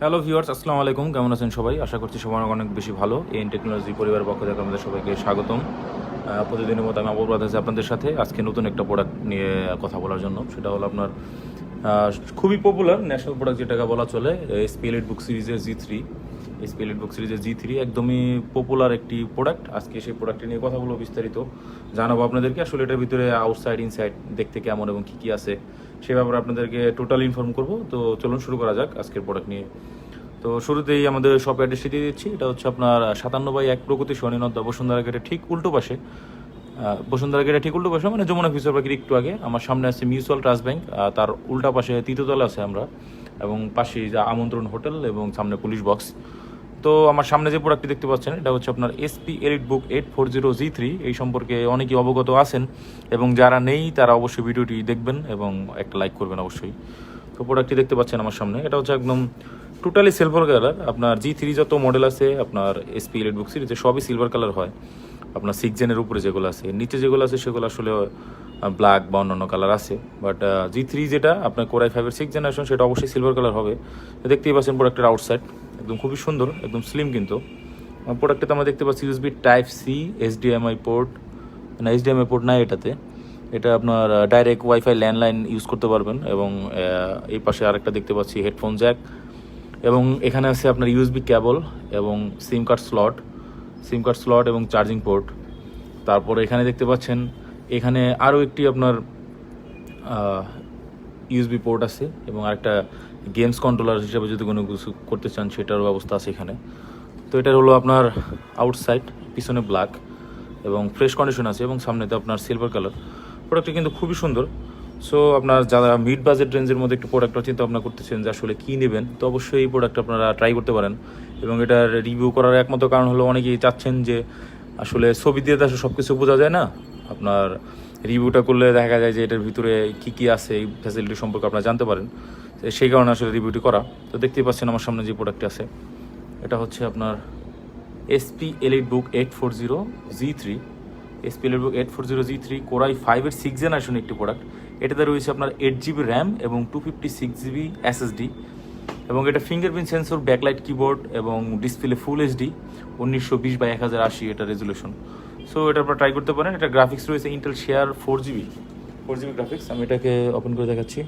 Hello viewers, আসসালামু আলাইকুম। কেমন আছেন সবাই? আশা করছি সবাই অনেক বেশি ভালো। এন টেকনোলজি পরিবারের পক্ষ থেকে আমাদের সবাইকে স্বাগতম। প্রতিদিনের মতো আমি অপরাধ আছি আপনাদের সাথে আজকে নতুন একটা প্রোডাক্ট নিয়ে কথা বলার জন্য। সেটা হলো আপনার খুবই পপুলার ন্যাশনাল প্রোডাক্ট যেটাকে বলা চলে, এসপি এলিট বুক সিরিজের জি3। এসপি এলিট বুক সিরিজের জি3 একদমই পপুলার একটি প্রোডাক্ট। আজকে সেই প্রোডাক্টটি নিয়ে কথা বলবো, বিস্তারিত জানাবো আপনাদেরকে। আসলে এটার ভিতরে আউটসাইড ইনসাইড দেখতে কেমন এবং কী কী আছে সে ব্যাপারে আপনাদেরকে টোটাল ইনফর্ম করবো। তো চলুন শুরু করা যাক আজকের প্রোডাক্ট নিয়ে। তো শুরুতেই আমাদের শপ অ্যাড্রেসটি দিয়ে দিচ্ছি। এটা হচ্ছে আপনার 57/1 প্রগতি শনিনদ্দা বসুন্ধরা গেটের ঠিক উল্টো পাশে। বসুন্ধরা গেটের ঠিক উল্টো পাশে মানে যমুনা ফিউচার পার্কের একটু আগে। আমার সামনে আছে মিউচুয়াল ট্রাস্ট ব্যাংক, তার উল্টা পাশে তৃতীয়তলা আছে আমরা, এবং পাশেই যা আমন্ত্রণ হোটেল এবং সামনে পুলিশ বক্স। তো আমার সামনে যে প্রোডাক্টটি দেখতে পাচ্ছেন এটা হচ্ছে আপনার এসপি এলিট বুক 840 জি3। এই সম্পর্কে অনেকেই অবগত আছেন এবং যারা নেই তারা অবশ্যই ভিডিওটি দেখবেন এবং একটা লাইক করবেন অবশ্যই। তো প্রোডাক্টটি দেখতে পাচ্ছেন আমার সামনে, এটা হচ্ছে একদম টোটালি সিলভার কালার। আপনার জি3 যত মডেল আছে আপনার এসপি এলিট বুক সিরিজে সবই সিলভার কালার হয়। আপনার 6 জেনের উপরে যেগুলো আছে, নিচে যেগুলো আছে সেগুলো আসলে ব্ল্যাক বা অন্যান্য কালার আছে। বাট জি3 যেটা আপনার কোরাই 5-এর 6 জেনারেশন সেটা অবশ্যই সিলভার কালার হবে। দেখতেই পাচ্ছেন প্রোডাক্টের আউটসাইড একদম খুবই সুন্দর, একদম স্লিম। কিন্তু প্রোডাক্টটাতে আমরা দেখতে পাচ্ছি USB type C, HDMI port, না এইচডিএমআই পোর্ট না এটাতে, এটা আপনার ডাইরেক্ট ওয়াইফাই ল্যান্ডলাইন ইউজ করতে পারবেন। এবং এই পাশে আরেকটা দেখতে পাচ্ছি হেডফোন জ্যাক, এবং এখানে আছে আপনার ইউএসবি কেবল এবং সিম কার্ড স্লট এবং চার্জিং পোর্ট। তারপর এখানে দেখতে পাচ্ছেন এখানে আরও একটি আপনার ইউএসবি পোর্ট আছে এবং আরেকটা গেমস কন্ট্রোলার হিসেবে যদি কোনো কিছু করতে চান সেটার ব্যবস্থা আছে এখানে। তো এটা হলো আপনার আউটসাইড, পিছনে ব্ল্যাক এবং ফ্রেশ কন্ডিশন আছে, এবং সামনেতে আপনার সিলভার কালার। প্রোডাক্টটা কিন্তু খুবই সুন্দর। সো আপনার যারা মিড বাজেট রেঞ্জের মধ্যে একটু প্রোডাক্টটা চিন্তা ভাবনা করতেছেন যে আসলে কী নেবেন, তো অবশ্যই এই প্রোডাক্ট আপনারা ট্রাই করতে পারেন। এবং এটার রিভিউ করার একমাত্র কারণ হলো অনেকেই চাচ্ছেন যে আসলে ছবি দিয়ে তো আসলে সব কিছু বোঝা যায় না, আপনার রিভিউটা করলে দেখা যায় যে এটার ভিতরে কী কী আছে এই ফ্যাসিলিটি সম্পর্কে আপনারা জানতে পারেন। তো সেই কারণে আসলে রিভিউটি করা। তো দেখতেই পাচ্ছেন আমার সামনে যে প্রোডাক্টটি আছে এটা হচ্ছে আপনার এসপি এলিট বুক 840 জি3। এসপি এলিট বুক 840 জি3 কোরাই 5-এর 6 জেনারেশন একটি প্রোডাক্ট। এটাতে রয়েছে আপনার 8 GB র্যাম এবং 256 GB এসএসডি, এবং এটা ফিঙ্গারপ্রিন্ট সেন্সর, ব্যাকলাইট কিবোর্ড এবং ডিসপ্লে ফুল এইচডি 1920x1080 এটা রেজুলেশন। সো এটার পর ট্রাই করতে পারেন। এটা গ্রাফিক্স রয়েছে ইন্টেল শেয়ার 4GB গ্রাফিক্স। আমি এটাকে ওপেন করে দেখাচ্ছি।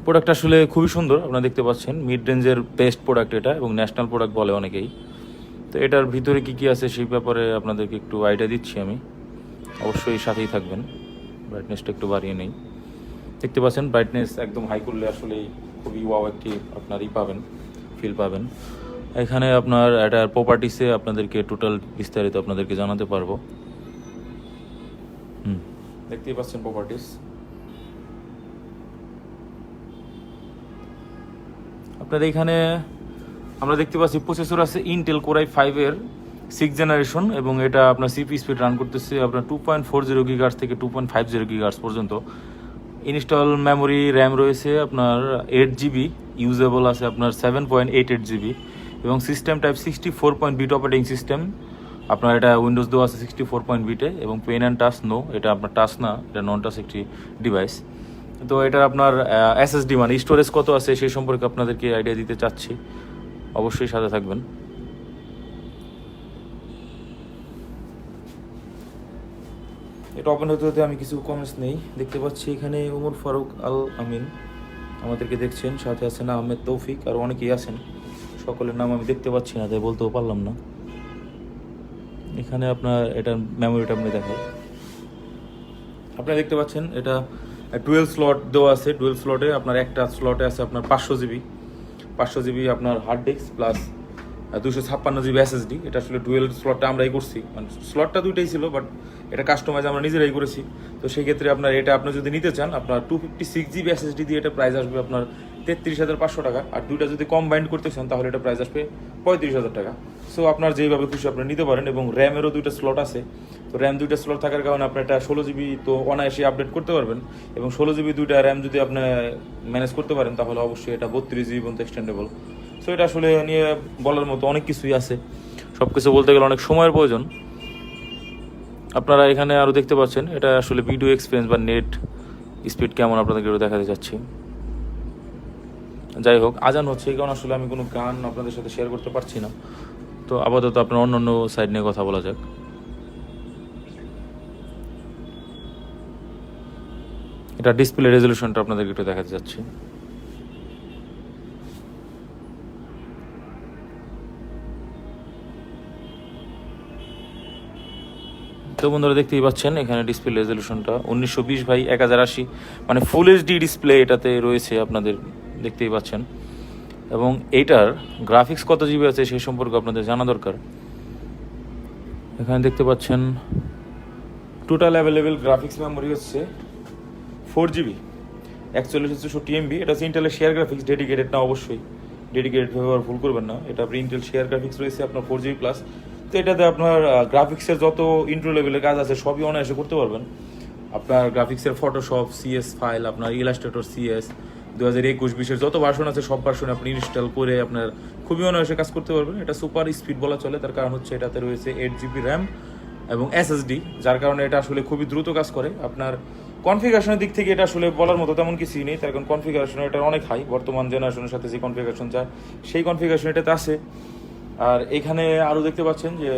প্রোডাক্ট আসলে খুবই সুন্দর, আপনারা দেখতে পাচ্ছেন মিড রেঞ্জের বেস্ট প্রোডাক্ট এটা, এবং ন্যাশনাল প্রোডাক্ট বলে অনেকেই। তো এটার ভিতরে কী কী আছে সেই ব্যাপারে আপনাদেরকে একটু আইডিয়া দিচ্ছি আমি, অবশ্যই সাথেই থাকবেন। ব্রাইটনেসটা একটু বাড়িয়ে নেই। দেখতে পাচ্ছেন ব্রাইটনেস একদম হাই করলে আসলেই খুবই ওয়াও একটি আপনারই পাবেন, ফিল পাবেন। এখানে আপনার এটার প্রপার্টিসে আপনাদেরকে টোটাল বিস্তারিত আপনাদেরকে জানাতে পারবো। দেখতেই পাচ্ছেন প্রপার্টিস। আপনার এখানে আমরা দেখতে পাচ্ছি প্রসেসর আছে ইন্টেল কোরাই 5-এর 6 জেনারেশন, এবং এটা আপনার সিপি স্পিড রান করতেছে আপনার 2.40 GHz থেকে 2.50 GHz পর্যন্ত। ইনস্টল মেমোরি র্যাম রয়েছে আপনার 8 GB, ইউজেবল আছে আপনার 7.88 GB, এবং সিস্টেম টাইপ 64-বিট অপারেটিং সিস্টেম। আপনার এটা উইন্ডোজ দেওয়া আছে 64-বিটে, এবং পেন অ্যান্ড টাচ নো, এটা আপনার টাচ না, এটা নন টাচ একটি ডিভাইস। তো এটা আপনার এসএসডি মানে স্টোরেজ কত আছে সেই সম্পর্কে আপনাদেরকে আইডিয়া দিতে চাচ্ছি, অবশ্যই সাথে থাকবেন। এটা ওপেন হতে হতে আমি কিছু কমেন্টস নেই। দেখতে পাচ্ছি এখানে উমর ফারুক আল আমিন আমাদেরকে দেখছেন, সাথে আছেন আহমেদ তৌফিক, আর অনেকেই আছেন। সকলের নাম আমি দেখতে পাচ্ছি না তাই বলতেও পারলাম না। এখানে আপনার এটার মেমোরিটা আপনি দেখাই, আপনারা দেখতে পাচ্ছেন এটা ডুয়েল স্লট দেওয়া আছে। ডুয়েল স্লটে আপনার একটা স্লটে আছে আপনার 500 GB আপনার hard disk plus 256 GB SSD. এটা আসলে ডুয়েল স্লটটা আমরাই করছি, মানে স্লটটা দুইটাই ছিল বাট এটা কাস্টমাইজ আমরা নিজেরাই করেছি। তো সেই ক্ষেত্রে আপনার এটা আপনি যদি নিতে চান আপনার 256 GB এসএসডি দিয়ে এটা প্রাইস আসবে আপনার 33,500 টাকা। আর দুইটা যদি কম্বাইন্ড করতে চান তাহলে এটা প্রাইস আসবে 35,000 টাকা। সো আপনার যেইভাবে খুশি আপনি নিতে পারেন, এবং র্যামেরও দুইটা স্লট আছে। তো র্যাম দুইটা স্লট থাকার কারণে আপনার এটা 16 GB তো অনায়াসে আপডেট করতে পারবেন, এবং 16 GB দুইটা র্যাম যদি আপনি ম্যানেজ করতে পারেন তাহলে অবশ্যই এটা 32 GB পর্যন্ত এক্সটেন্ডেবল। সো এটা আসলে নিয়ে বলার মতো অনেক কিছুই আছে, সব কিছু বলতে গেলে অনেক সময়ের প্রয়োজন। আপনারা এখানে আরও দেখতে পাচ্ছেন এটা আসলে ভিডিও এক্সপিরিয়েন্স বা নেট স্পিড কেমন আপনাদেরকে একটু দেখাতে চাচ্ছি। যাই হোক, আজান হচ্ছে, এই কারণে আসলে আমি কোনো গান আপনাদের সাথে শেয়ার করতে পারছি না। তো আপাতত আপনার অন্য অন্য সাইড নিয়ে কথা বলা যাক। এটা ডিসপ্লে রেজলিউশনটা আপনাদেরকে একটু দেখাতে যাচ্ছি। তো বন্ধুরা দেখতেই পাচ্ছেন এখানে ডিসপ্লে রেজলিউশনটা 1920x1080, মানে ফুল এইচডি ডিসপ্লে এটাতে রয়েছে, আপনাদের দেখতেই পাচ্ছেন। এবং এইটার গ্রাফিক্স কত জিবি আছে সেই সম্পর্কে আপনাদের জানা দরকার। এখানে দেখতে পাচ্ছেন টোটাল অ্যাভেলেবেল গ্রাফিক্স মেমোরি হচ্ছে 4GB, 4164 MB। এটা হচ্ছে ইন্টেলের শেয়ার গ্রাফিক্স, ডেডিকেটেড না, অবশ্যই ডেডিকেটেড ব্যবহার ভুল করবেন না। এটা ইন্টেল শেয়ার গ্রাফিক্স রয়েছে আপনার 4GB প্লাস। তো এটাতে আপনার গ্রাফিক্সের যত ইন্ট্রো লেভেলের কাজ আছে সবই অনায়াসে করতে পারবেন। আপনার গ্রাফিক্সের ফটোশপ, সিএস ফাইল, আপনার ইলাস্ট্রেটর সিএস 2021-20 যত ভার্সন আছে সব ভার্সনে আপনি ইনস্টল করে আপনার খুবই অনায়াসে কাজ করতে পারবেন। এটা সুপার স্পিড বলা চলে, তার কারণ হচ্ছে এটাতে রয়েছে 8GB র্যাম এবং SSD, যার কারণে এটা আসলে খুবই দ্রুত কাজ করে। আপনার কনফিগারেশনের দিক থেকে এটা আসলে বলার মতো তেমন কিছুই নেই, তার কারণ কনফিগারেশন এটা অনেক হাই। বর্তমান জেনারেশনের সাথে যে কনফিগারেশন চায় সেই কনফিগারেশন এটাতে আছে। আর এখানে আরও দেখতে পাচ্ছেন যে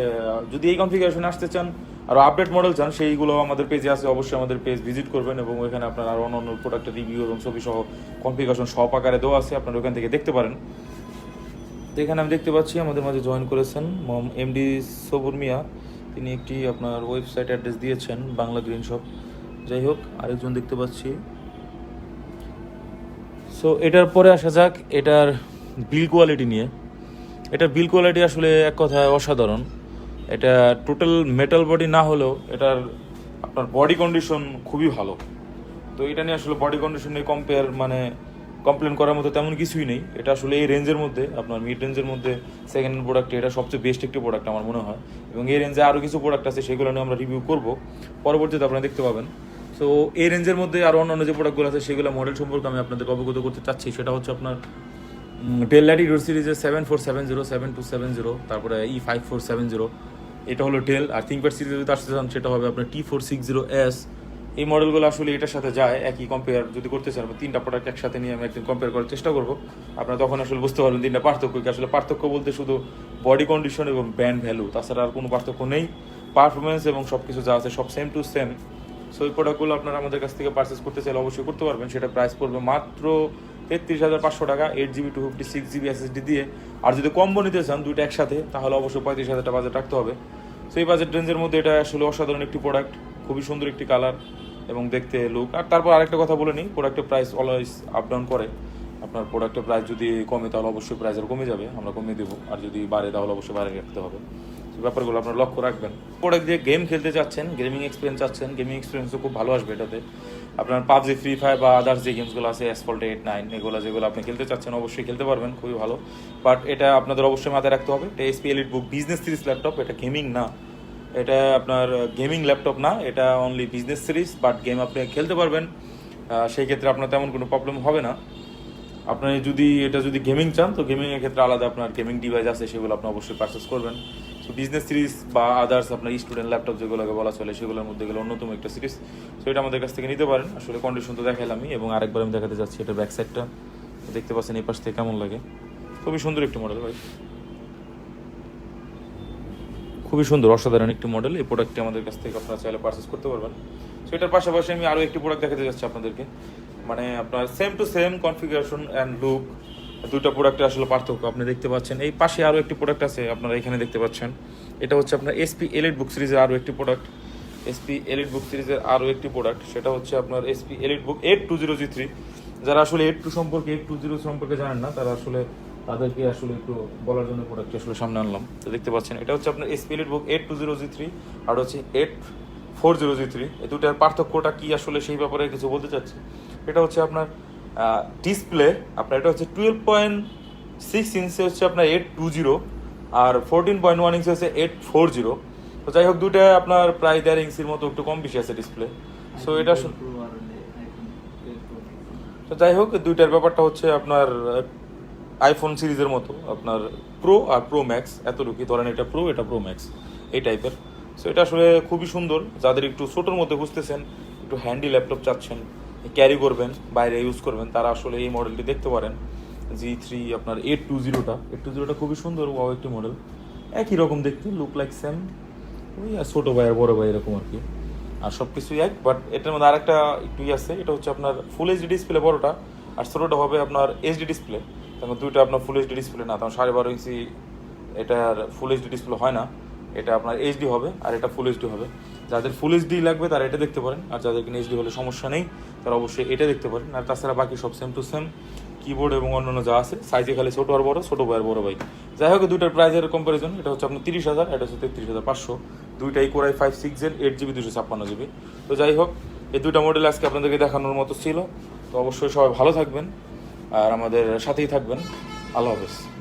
যদি এই কনফিগারেশনে আসতে চান, আরও আপডেট মডেল চান, সেইগুলো আমাদের পেজে আছে, অবশ্যই আমাদের পেজ ভিজিট করবেন। এবং ওইখানে আপনার আরও অন্য প্রোডাক্টের রিভিউ এবং ছবি সহ কনফিগারেশন সব আকারে দেওয়া আছে, আপনারা ওইখান থেকে দেখতে পারেন। তো এখানে আমি দেখতে পাচ্ছি আমাদের মাঝে জয়েন করেছেন এমডি সবুর মিয়া, তিনি একটি আপনার ওয়েবসাইট অ্যাড্রেস দিয়েছেন, বাংলা গ্রিন শপ। যাই হোক, আরেকজন দেখতে পাচ্ছি। সো এটার পরে আসা যাক এটার বিল কোয়ালিটি নিয়ে। এটার বিল কোয়ালিটি আসলে এক কথায় অসাধারণ। এটা টোটাল মেটাল বডি না হলেও এটার আপনার বডি কন্ডিশন খুবই ভালো। তো এটা নিয়ে আসলে বডি কন্ডিশন নিয়ে কমপ্লেন করার মতো তেমন কিছুই নেই। এটা আসলে এই রেঞ্জের মধ্যে, আপনার মিড রেঞ্জের মধ্যে সেকেন্ড হ্যান্ড প্রোডাক্ট এটা সবচেয়ে বেস্ট একটি প্রোডাক্ট আমার মনে হয়। এবং এই রেঞ্জে আরও কিছু প্রোডাক্ট আছে, সেগুলো নিয়ে আমরা রিভিউ করব পরবর্তীতে, আপনারা দেখতে পাবেন। সো এই রেঞ্জের মধ্যে আরও অন্যান্য যে প্রোডাক্টগুলো আছে সেগুলো মডেল সম্পর্কে আমি আপনাদের অবগত করতে চাচ্ছি। সেটা হচ্ছে আপনার ডেল ল্যাটিটিউড সিরিজের 7470, 7270, তারপরে E5470, এটা হলো ডেল। আর থিঙ্কপ্যাড সিরিজে যদি আসতে চান সেটা হবে আপনার T460S। এই মডেলগুলো আসলে এটার সাথে যায়, একই কম্পেয়ার যদি করতে চান, তিনটা প্রোডাক্ট একসাথে নিয়ে আমি একদিন কম্পেয়ার করার চেষ্টা করবো। আপনারা তখন আসলে বুঝতে পারবেন তিনটা পার্থক্য কি। আসলে পার্থক্য বলতে শুধু বডি কন্ডিশন এবং ব্যান্ড ভ্যালু, তাছাড়া আর কোনো পার্থক্য নেই। পারফরমেন্স এবং সব কিছু যা আছে সব সেম টু সেম। সো এই প্রোডাক্টগুলো আপনারা আমাদের কাছ থেকে পারচেস করতে চাইলে অবশ্যই করতে পারবেন। সেটা প্রাইস পড়বে মাত্র 33,500 টাকা, 8GB 256GB SSD দিয়ে। আর যদি কম্বো নিতে চান দুইটা একসাথে, তাহলে অবশ্যই 35,000 টাকা বাজেট রাখতে হবে। সো এই বাজেট রেঞ্জের মধ্যে এটা আসলে অসাধারণ একটি প্রোডাক্ট, খুবই সুন্দর একটি কালার এবং দেখতে লুক। আর তারপর আরেকটা কথা বলে নিই, প্রোডাক্টের প্রাইস অলওয়েজ আপ ডাউন করে। আপনার প্রোডাক্টের প্রাইস যদি কমে তাহলে অবশ্যই প্রাইস আর কমে যাবে, আমরা কমিয়ে দেবো। আর যদি বাড়ে তাহলে অবশ্যই বাড়িয়ে রাখতে হবে। ব্যাপারগুলো আপনার লক্ষ্য রাখবেন। প্রোডাক্ট দিয়ে গেম খেলতে চাচ্ছেন, গেমিং এক্সপিরিয়েন্স চাচ্ছেন, গেমিং এক্সপিরিয়েন্সও খুব ভালো আসবে এটাতে। আপনার পাবজি, ফ্রি ফায়ার বা আদার্স যে গেমসগুলো আছে, অ্যাসফল্ট 8, 9, এগুলো যেগুলো আপনি খেলতে চাচ্ছেন অবশ্যই খেলতে পারবেন, খুবই ভালো। বাট এটা আপনাদের অবশ্যই মাথায় রাখতে হবে, এটা SP EliteBook business series laptop, এটা গেমিং না। এটা আপনার গেমিং ল্যাপটপ না, এটা only business series. But game আপনি খেলতে পারবেন, সেই ক্ষেত্রে আপনার তেমন কোনো প্রবলেম হবে না। আপনি যদি গেমিং চান, তো গেমিংয়ের ক্ষেত্রে আলাদা আপনার গেমিং ডিভাইস আছে, সেগুলো আপনি অবশ্যই পারচেস করবেন। সো বিজনেস সিরিজ বা আদার্স আপনার স্টুডেন্ট ল্যাপটপ যেগুলোকে বলা চলে, সেগুলোর মধ্যে গেলে অন্যতম একটা সিরিজ। সো এটা আমাদের কাছ থেকে নিতে পারেন। আসলে কন্ডিশন তো দেখাইলামই, এবং আরেকবার আমি দেখাতে যাচ্ছি এটা ব্যাক সাইডটা, দেখতে পাচ্ছেন এই পাশ থেকে কেমন লাগে। খুবই সুন্দর একটি মডেল ভাই, খুবই সুন্দর অসাধারণ একটি মডেল। এই প্রোডাক্টটি আমাদের কাছ থেকে আপনারা চাইলে পারচেস করতে পারবেন। সো এটার পাশাপাশি আমি আরও একটি প্রোডাক্ট দেখাতে যাচ্ছি আপনাদেরকে, মানে আপনার same to same configuration and look, দুটো প্রোডাক্টের আসলে পার্থক্য আপনি দেখতে পাচ্ছেন। এই পাশে আরও একটি প্রোডাক্ট আছে, আপনারা এখানে দেখতে পাচ্ছেন। এটা হচ্ছে আপনার এসপি এলিটবুক সিরিজের আরও একটি প্রোডাক্ট, এসপি এলিটবুক সিরিজের আরও একটি প্রোডাক্ট। সেটা হচ্ছে আপনার এসপি এলিটবুক 820G3। যারা আসলে 820 সম্পর্কে জানেন না, তারা আসলে তাদেরকে আসলে একটু বলার জন্য প্রোডাক্টটি আসলে সামনে আনলাম। তো দেখতে পাচ্ছেন এটা হচ্ছে আপনার এসপি এলিটবুক 820G3 আর হচ্ছে 840G3। এই দুটার পার্থক্যটা কি আসলে সেই ব্যাপারে কিছু বলতে চাচ্ছি। এটা হচ্ছে আপনার ডিসপ্লে, আপনার এটা হচ্ছে 12.6 ইঞ্চি হচ্ছে আপনার 820, আর 14.1 ইঞ্চি হচ্ছে 840। তো যাই হোক, দুইটা আপনার প্রায় 1.5 ইঞ্চির মতো একটু কম বেশি আছে ডিসপ্লে। সো এটা তো যাই হোক, দুইটার ব্যাপারটা হচ্ছে আপনার আইফোন সিরিজের মতো, আপনার প্রো আর প্রো ম্যাক্স, এতটুকুই ধরেন, এটা প্রো এটা প্রো ম্যাক্স এই টাইপের। সো এটা আসলে খুবই সুন্দর। যাদের একটু ছোটোর মধ্যে বুঝতেছেন, একটু হ্যান্ডি ল্যাপটপ চাচ্ছেন, ক্যারি করবেন, বাইরে ইউজ করবেন, তারা আসলে এই মডেলটি দেখতে পারেন। G3 আপনার 820টা 820টা খুবই সুন্দর ওয়াও একটি মডেল, একই রকম দেখতে, লুক লাইক সেম, ওই ছোটো ভাই আর বড়ো ভাই এরকম আর কি, আর সব কিছুই এক। বাট এটার মধ্যে আরেকটা একটু আছে, এটা হচ্ছে আপনার ফুল এইচডি ডিসপ্লে বড়োটা, আর ছোটোটা হবে আপনার এইচডি ডিসপ্লে। তখন দুইটা আপনার ফুল এইচডি ডিসপ্লে না, তখন 12.5 ইঞ্চি এটার ফুল এইচডি ডিসপ্লে হয় না, এটা আপনার এইচডি হবে আর এটা ফুল এইচডি হবে। যাদের ফুল এইচডি লাগবে তারা এটা দেখতে পারেন, আর যাদের কিনা এইচডি হলে সমস্যা নেই তারা অবশ্যই এটা দেখতে পারেন। আর তাছাড়া বাকি সব সেম টু সেম, কিবোর্ড এবং অন্যান্য যা আছে, সাইজে খালি ছোটো আর বড়ো, ছোটো ভাই আর বড়ো ভাই। যাই হোক, দুইটার প্রাইজের কম্পারিজন, এটা হচ্ছে আপনার 30,000, এটা হচ্ছে 33,500, দুইটাই কোরাই 5/6 8GB 256GB। তো যাই হোক, এই দুইটা মডেল আজকে আপনাদেরকে দেখানোর মতো ছিল। তো অবশ্যই সবাই ভালো থাকবেন আর আমাদের সাথেই থাকবেন। আল্লাহ হাফেজ।